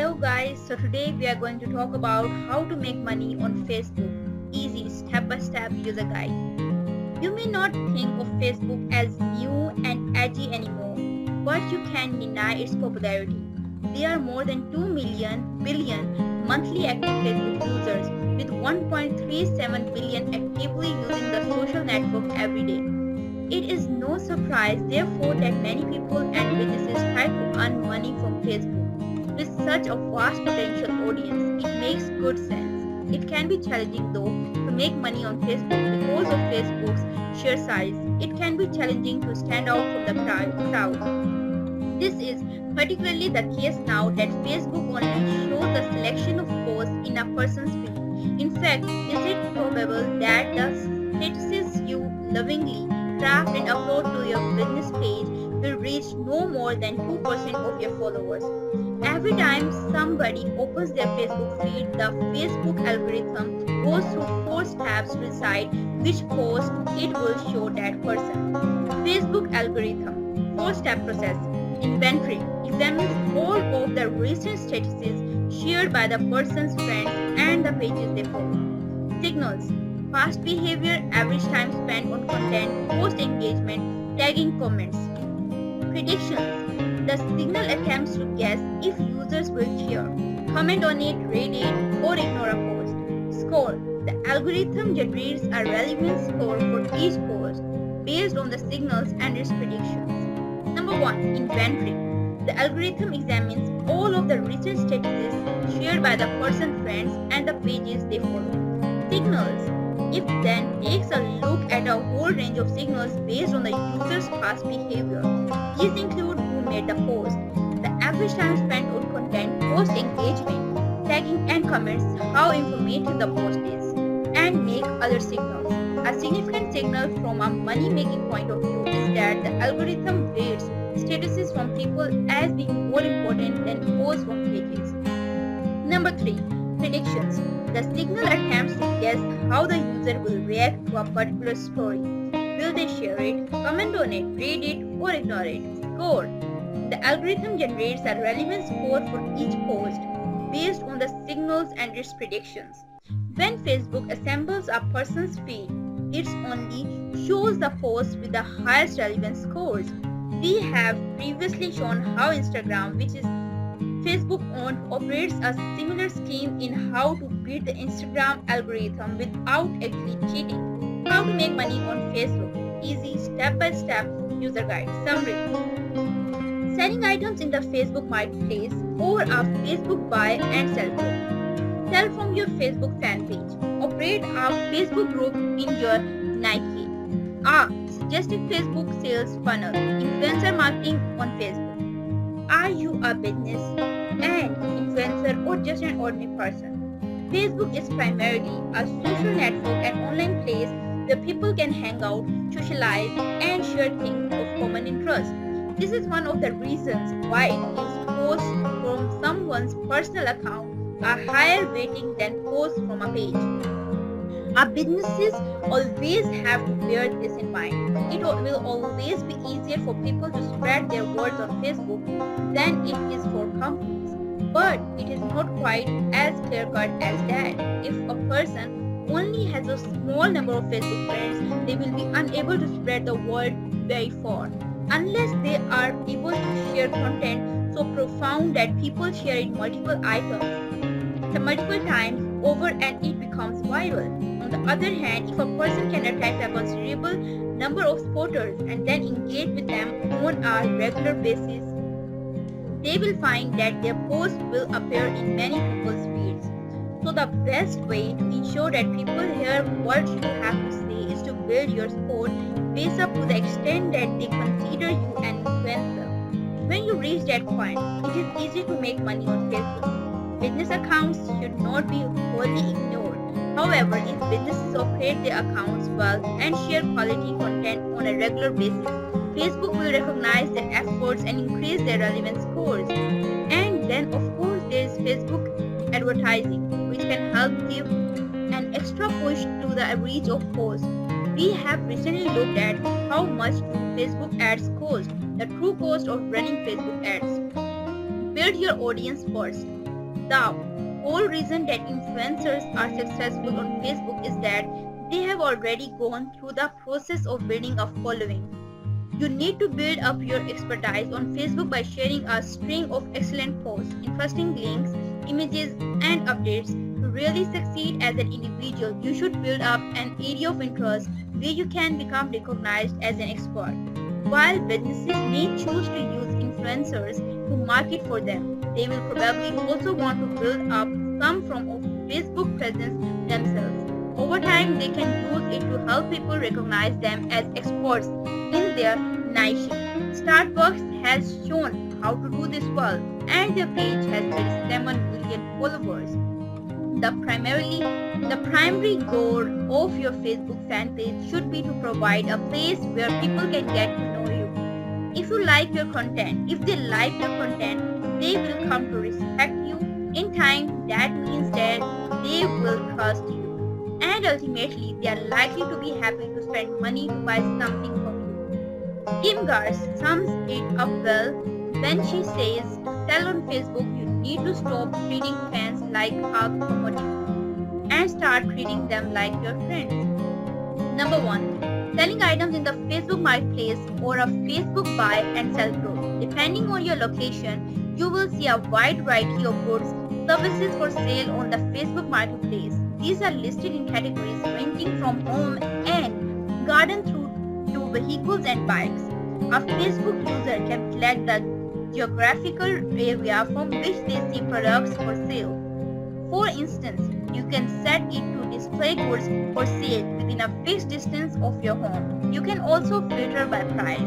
Hello guys, so today we are going to talk about how to make money on Facebook. Easy step-by-step user guide. You may not think of Facebook as new and edgy anymore, but you can deny its popularity. There are more than 2 billion monthly active Facebook users with 1.37 billion actively using the social network every day. It is no surprise, therefore, that many people and businesses try to earn money from Facebook. With such a vast potential audience, it makes good sense. It can be challenging though to make money on Facebook because of Facebook's sheer size. It can be challenging to stand out from the crowd. This is particularly the case now that Facebook only shows the selection of posts in a person's feed. In fact, is it probable that the statuses you lovingly craft and upload to your business page will reach no more than 2% of your followers? Every time somebody opens their Facebook feed, the Facebook algorithm goes through 4 steps to decide which post it will show that person. Facebook algorithm 4-step process. Inventory examines all of the recent statuses shared by the person's friends and the pages they follow. Signals: past behavior, average time spent on content, post engagement, tagging comments. Predictions: the signal attempts to guess if users will share, comment on it, rate it, or ignore a post. Score: the algorithm generates a relevance score for each post based on the signals and its predictions. Number 1. Inventory. The algorithm examines all of the recent statuses shared by the person's friends and the pages they follow. Signals: it then takes a look at a whole range of signals based on the user's past behavior. These include who made the post, the average time spent on content, post engagement, tagging and comments, how informative the post is, and make other signals. A significant signal from a money-making point of view is that the algorithm rates statuses from people as being more important than posts from pages. Number 3. Predictions. The signal attempts to guess how the user will react to a particular story. Will they share it, comment on it, read it, or ignore it? Score. The algorithm generates a relevance score for each post based on the signals and its predictions. When Facebook assembles a person's feed, it only shows the posts with the highest relevance scores. We have previously shown how Instagram, which is Facebook owned, operates a similar scheme in how to beat the Instagram algorithm without actually cheating. How to make money on Facebook. Easy step-by-step user guide. Summary: selling items in the Facebook marketplace or a Facebook buy and sell group. Sell from your Facebook fan page. Operate a Facebook group in your Nike. Suggested Facebook sales funnel. Influencer marketing on Facebook. Are you a business, an influencer, or just an ordinary person? Facebook is primarily a social network and online place where people can hang out, socialize, and share things of common interest. This is one of the reasons why it gives posts from someone's personal account a higher rating than posts from a page. Our businesses always have to bear this in mind. It will always be easier for people to spread their words on Facebook than it is for companies. But it is not quite as clear-cut as that. If a person only has a small number of Facebook friends, they will be unable to spread the word very far, unless they are able to share content so profound that people share it multiple times over and it becomes viral. On the other hand, if a person can attract a considerable number of supporters and then engage with them on a regular basis, they will find that their posts will appear in many people's feeds. So the best way to ensure that people hear what you have to say is to build your support base up to the extent that they consider you an influencer. When you reach that point, it is easy to make money on Facebook. Business accounts should not be wholly ignored. However, if businesses operate their accounts well and share quality content on a regular basis, Facebook will recognize their efforts and increase their relevance scores. And then, of course, there is Facebook advertising, which can help give an extra push to the reach of posts. We have recently looked at how much Facebook ads cost, the true cost of running Facebook ads. Build your audience first. The whole reason that influencers are successful on Facebook is that they have already gone through the process of building a following. You need to build up your expertise on Facebook by sharing a string of excellent posts, interesting links, images, and updates. To really succeed as an individual, you should build up an area of interest where you can become recognized as an expert. While businesses may choose to use influencers to market for them, they will probably also want to build up some form of Facebook presence themselves. Over time, they can use it to help people recognize them as experts in their niche. Starbucks has shown how to do this well, and their page has 37 million followers. The primary goal of your Facebook fan page should be to provide a place where people can get to know you. If you like your content, if they like your content, they will come to respect you. In time, that means that they will trust you. And ultimately, they are likely to be happy to spend money to buy something from you. Kim Gars sums it up well when she says to sell on Facebook, you need to stop treating fans like a commodity and start treating them like your friends. Number 1. Selling items in the Facebook Marketplace or a Facebook buy and sell group. Depending on your location, you will see a wide variety of goods, services for sale on the Facebook Marketplace. These are listed in categories ranging from home and garden through to vehicles and bikes. A Facebook user can select the geographical area from which they see products for sale. For instance, you can set it to display goods for sale within a fixed distance of your home. You can also filter by price.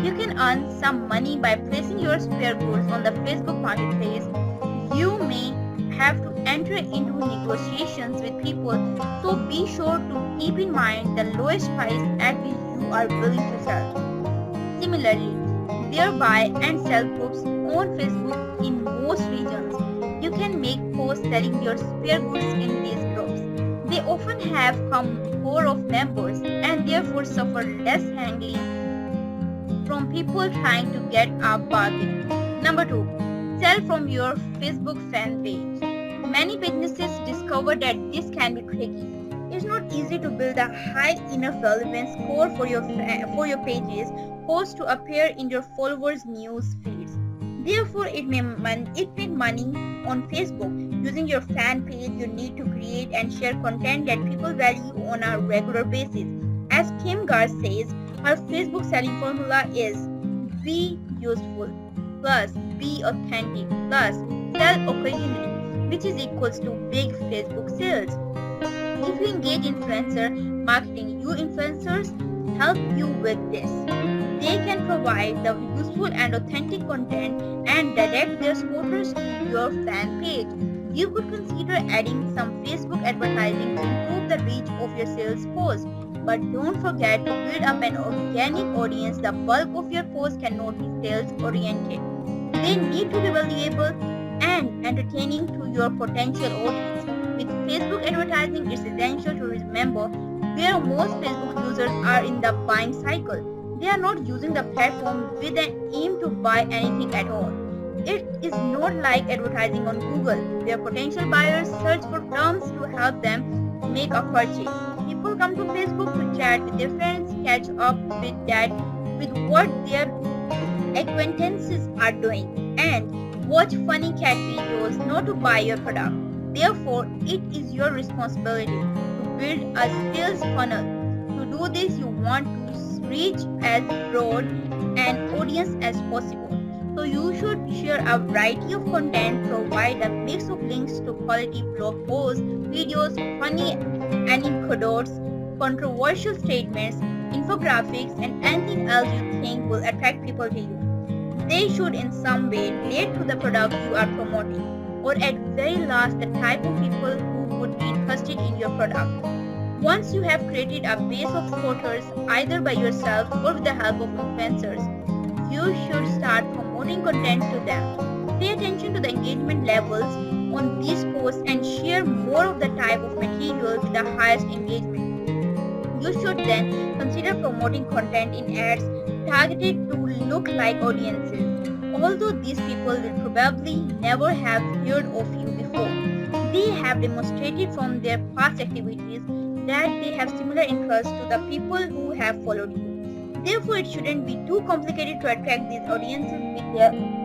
You can earn some money by placing your spare goods on the Facebook Marketplace. You may have to enter into negotiations with people, so be sure to keep in mind the lowest price at which you are willing to sell. Similarly, there are buy and sell groups on Facebook in most regions. You can make posts selling your spare goods in these groups. They often have come core of members and therefore suffer less handling from people trying to get a bargain. Number 2. Sell from your Facebook fan page. Many businesses discover that this can be tricky. It's not easy to build a high enough relevance score for your pages posts to appear in your followers' news feeds. Therefore, it make money on Facebook. Using your fan page, you need to create and share content that people value on a regular basis. As Kim Gars says, her Facebook selling formula is be useful plus be authentic plus sell occasionally, which is equals to big Facebook sales. If you engage influencer marketing, you influencers help you with this. They can provide the useful and authentic content and direct their supporters to your fan page. You could consider adding some Facebook advertising to improve the reach of your sales post. But don't forget to build up an organic audience. The bulk of your posts cannot be sales oriented. They need to be valuable and entertaining to your potential audience. With Facebook advertising, it's essential to remember where most Facebook users are in the buying cycle. They are not using the platform with an aim to buy anything at all. It is not like advertising on Google, where potential buyers search for terms to help them make a purchase. People come to Facebook to chat with their friends, catch up with what their acquaintances are doing, and watch funny cat videos, not to buy your product. Therefore, it is your responsibility to build a sales funnel. To do this, you want to reach as broad an audience as possible. So you should share a variety of content, provide a mix of links to quality blog posts, videos, funny anecdotes, controversial statements, infographics, and anything else you think will attract people to you. They should in some way relate to the product you are promoting, or at very last the type of people who would be interested in your product. Once you have created a base of supporters either by yourself or with the help of influencers, you should start promoting content to them. Pay attention to the engagement levels on these posts and share more of the type of material with the highest engagement. You should then consider promoting content in ads targeted to look-like audiences. Although these people will probably never have heard of you before, They have demonstrated from their past activities that they have similar interests to the people who have followed you. Therefore, it shouldn't be too complicated to attract these audiences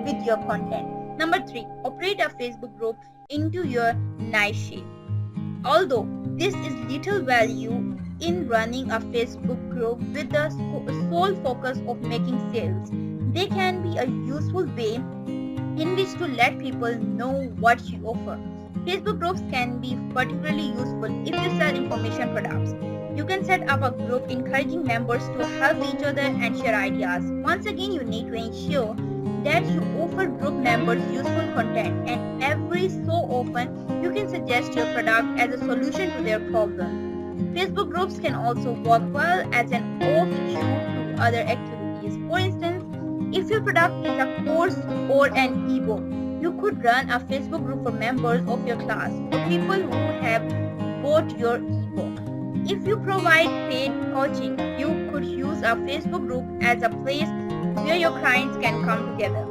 with your content. Number 3. Operate a Facebook group into your niche. Although this is little value in running a Facebook group with the sole focus of making sales, they can be a useful way in which to let people know what you offer. Facebook groups can be particularly useful if you sell information products. You can set up a group encouraging members to help each other and share ideas. Once again, you need to ensure that you offer group members useful content, and every so often you can suggest your product as a solution to their problem. Facebook groups can also work well as an offshoot to other activities. For instance, if your product is a course or an ebook, you could run a Facebook group for members of your class or people who have bought your ebook. If you provide paid coaching, you could use a Facebook group as a place where your clients can come together.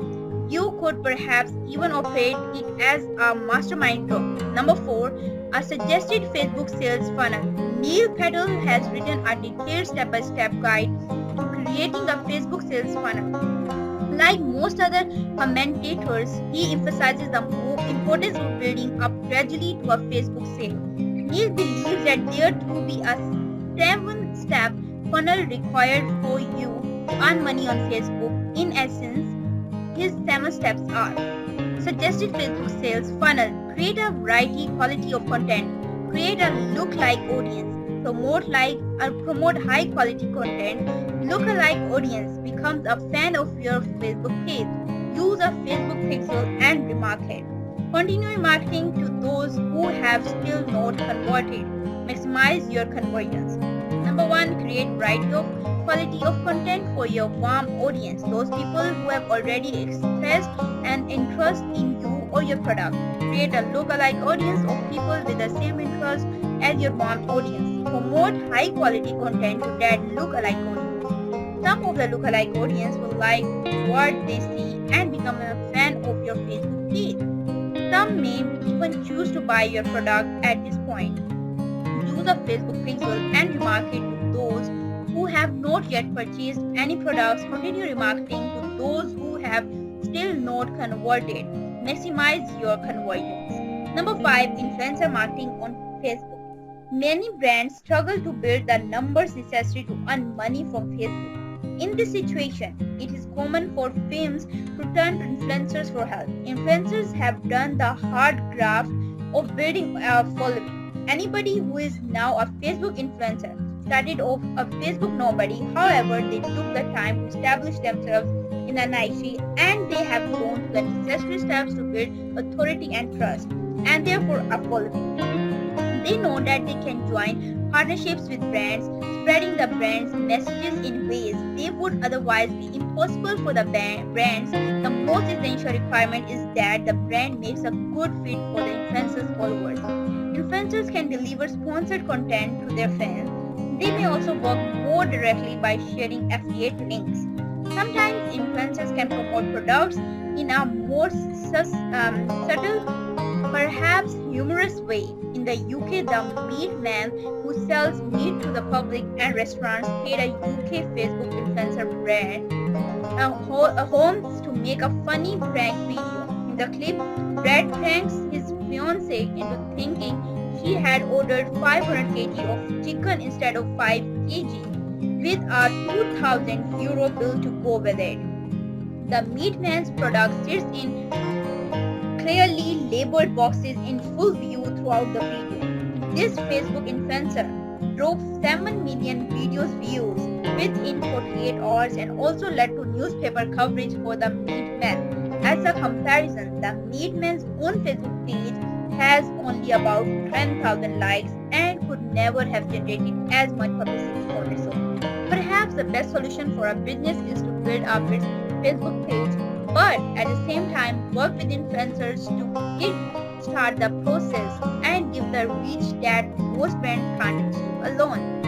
You could perhaps even operate it as a mastermind group. Number 4. A suggested Facebook sales funnel. Neil Patel has written a detailed step-by-step guide to creating a Facebook sales funnel. Like most other commentators, he emphasizes the importance of building up gradually to a Facebook sale. Neil believes that there to be a 7-step funnel required for you to earn money on Facebook. In essence, his 7 steps are: suggested Facebook sales funnel, create a variety quality of content, create a look-like audience, promote high quality content, look-alike audience becomes a fan of your Facebook page, use a Facebook pixel and remarket. Continue marketing to those who have still not converted. Maximize your conversions. Number 1. Create variety of quality of content for your warm audience, those people who have already expressed an interest in you or your product. Create a look-alike audience of people with the same interest as your warm audience. Promote high quality content to that look-alike audience. Some of the look-alike audience will like what they see and become a fan of your Facebook page. Some may even choose to buy your product at this point. Use a Facebook pixel and remarket to those who have not yet purchased any products. Continue remarketing to those who have still not converted. Maximize your conversions. Number 5. Influencer marketing on Facebook. Many brands struggle to build the numbers necessary to earn money from Facebook. In this situation, it is common for firms to turn to influencers for help. Influencers have done the hard graft of building a following. Anybody who is now a Facebook influencer started off a Facebook nobody. However, they took the time to establish themselves in a niche, and they have gone through the necessary steps to build authority and trust, and therefore a following. They know that they can join partnerships with brands, spreading the brand's messages in ways they would otherwise be impossible for the brands. The most essential requirement is that the brand makes a good fit for the influencer's followers. Influencers can deliver sponsored content to their fans. They may also work more directly by sharing affiliate links. Sometimes influencers can promote products in a more subtle, perhaps humorous way. In the UK, the meat man who sells meat to the public and restaurants paid a UK Facebook influencer brand Holmes to make a funny prank video. In the clip, Brad pranks his fiancée into thinking she had ordered 500 kg of chicken instead of 5 kg, with a €2,000 bill to go with it. The meat man's product sits in clearly labeled boxes in full view throughout the video. This Facebook influencer drove 7 million videos views within 48 hours and also led to newspaper coverage for the meat man. As a comparison, the meat man's own Facebook page has only about 10,000 likes and could never have generated as much publicity on its own. Perhaps the best solution for a business is to build up its Facebook page, but at the same time work with influencers to kickstart the process and give the reach that most brands can't achieve alone.